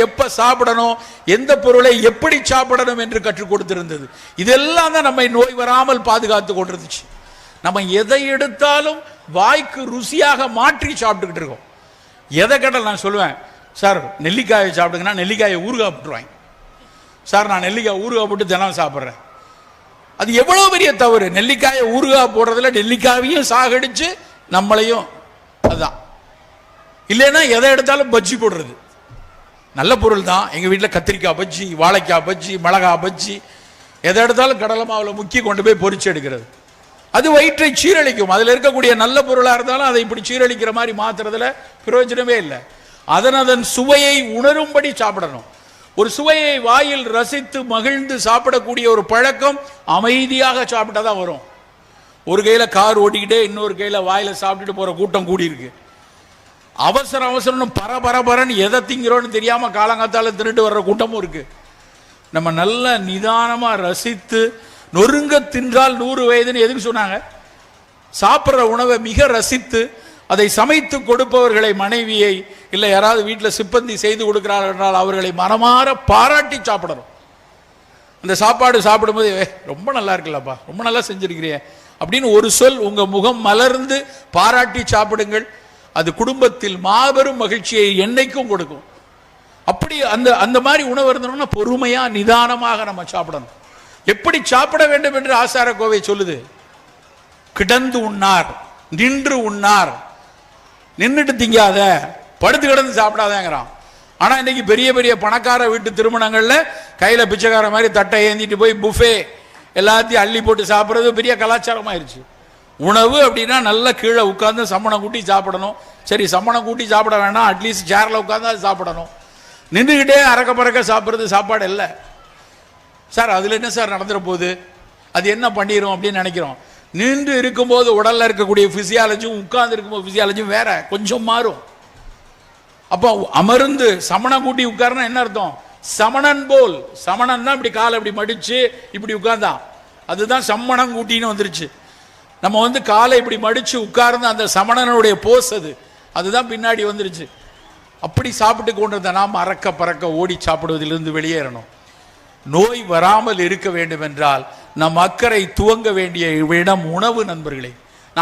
எப்ப சாப்பிடணும், எந்த பொருளை எப்படி சாப்பிடணும் என்று கற்றுக் கொடுத்திருந்தது. இதெல்லாம் தான் நம்மை நோய் வராமல் பாதுகாத்து கொண்டிருந்துச்சு. நம்ம எதை எடுத்தாலும் வாய்க்கு ருசியாக மாற்றி சாப்பிட்டுக்கிட்டு இருக்கோம். எதை கேட்டால் நான் சொல்லுவேன், சார் நெல்லிக்காயை சாப்பிடுங்கன்னா நெல்லிக்காயை ஊறுகாய் போட்டுருவாங்க. சார் நான் நெல்லிக்காய் ஊறுகாய் போட்டு தினம் சாப்பிட்றேன். அது எவ்வளவு பெரிய தவறு. நெல்லிக்காயை ஊறுகாய் போடுறதுல நெல்லிக்காயையும் சாகடிச்சு நம்மளையும். அதுதான். இல்லைன்னா எதை எடுத்தாலும் பஜ்ஜி போடுறது. நல்ல பொருள் தான். எங்கள் வீட்டில் கத்திரிக்காய் பஜ்ஜி, வாழைக்காய் பஜ்ஜி, மிளகாய் பஜ்ஜி, எதை எடுத்தாலும் கடலை மாவில் முக்கி கொண்டு போய் பொரிச்சு எடுக்கிறது. அது வயிற்றை சீரழிக்கும். அதில் இருக்கக்கூடிய நல்ல பொருளாக இருந்தாலும் அதை இப்படி சீரழிக்கிற மாதிரி மாத்துறதுல பிரயோஜனமே இல்லை. அதன் சுவையை உணரும்படி சாப்பிடணும். ஒரு சுவையை வாயில் ரசித்து மகிழ்ந்து சாப்பிடக்கூடிய ஒரு பழக்கம் அமைதியாக சாப்பிட்டா தான் வரும். ஒரு கையில் கார் ஓட்டிக்கிட்டே இன்னொரு கையில் வாயில் சாப்பிட்டுட்டு போகிற கூட்டம் கூடியிருக்கு. அவசரம்னு பரபரன்னு எதை திங்கிறோன்னு தெரியாம காலங்காத்தால திருட்டு வர்ற கூட்டமும் இருக்கு. நம்ம நல்ல நிதானமா ரசித்து நொறுங்க தின்றால் 100 வயதுன்னு எதுக்கு சொன்னாங்க? சாப்பிட்ற உணவை மிக ரசித்து அதை சமைத்து கொடுப்பவர்களை, மனைவியை இல்லை யாராவது வீட்டில் சிப்பந்தி செய்து கொடுக்கிறார்கள் என்றால் அவர்களை மனமாற பாராட்டி சாப்பிடணும். அந்த சாப்பாடு சாப்பிடும்போது ரொம்ப நல்லா இருக்குல்லப்பா, ரொம்ப நல்லா செஞ்சிருக்கிறிய அப்படின்னு ஒரு சொல் உங்க முகம் மலர்ந்து பாராட்டி சாப்பிடுங்கள். அது குடும்பத்தில் மாபெரும் மகிழ்ச்சியை என்னைக்கும் கொடுக்கும். அப்படி அந்த மாதிரி உணவு இருந்தோம்னா பொறுமையா நிதானமாக நம்ம சாப்பிடணும். எப்படி சாப்பிட வேண்டும் என்று ஆசார கோவை சொல்லுது. கிடந்து உண்ணார், நின்று உண்ணார். நின்றுட்டு திங்காத, படுத்து கிடந்து சாப்பிடாதேங்கிறான். ஆனா இன்னைக்கு பெரிய பெரிய பணக்கார வீட்டு திருமணங்கள்ல கையில பிச்சைக்கார மாதிரி தட்டை ஏந்திட்டு போய் புஃபே எல்லாத்தையும் அள்ளி போட்டு சாப்பிட்றது பெரிய கலாச்சாரம் ஆயிடுச்சு. உணவு அப்படின்னா நல்லா கீழே உட்காந்து சம்மணம் கூட்டி சாப்பிடணும். சரி, சம்மணம் கூட்டி சாப்பிட வேண்டாம், அட்லீஸ்ட் சேரில் உட்காந்து அது சாப்பிடணும். நின்றுக்கிட்டே அறக்க பறக்க சாப்பிட்றது சாப்பாடு இல்லை சார். அதில் என்ன சார் நடந்துட போகுது, அது என்ன பண்ணிடும் அப்படின்னு நினைக்கிறோம். நின்று இருக்கும்போது உடலில் இருக்கக்கூடிய ஃபிசியாலஜியும் உட்கார்ந்து இருக்கும்போது ஃபிசியாலஜியும் வேற கொஞ்சம் மாறும். அப்போ அமர்ந்து சமணம் கூட்டி உட்காருன்னா என்ன அர்த்தம்? சமணன் போல். சமணன் தான் இப்படி காலை இப்படி மடிச்சு இப்படி உட்கார்ந்தான். அதுதான் சம்மணம் கூட்டின்னு வந்துருச்சு. நம்ம காலை இப்படி மடிச்சு உட்கார்ந்து அந்த சமணனுடைய போஸ் அதுதான் பின்னாடி வந்துருச்சு. அப்படி சாப்பிட்டு கொண்டிருந்த நாம் அறக்க பறக்க ஓடி சாப்பிடுவதிலிருந்து வெளியேறணும். நோய் வராமல் இருக்க வேண்டும் என்றால் நம் அக்கறை துவங்க வேண்டிய இடம் உணவு நண்பர்களே.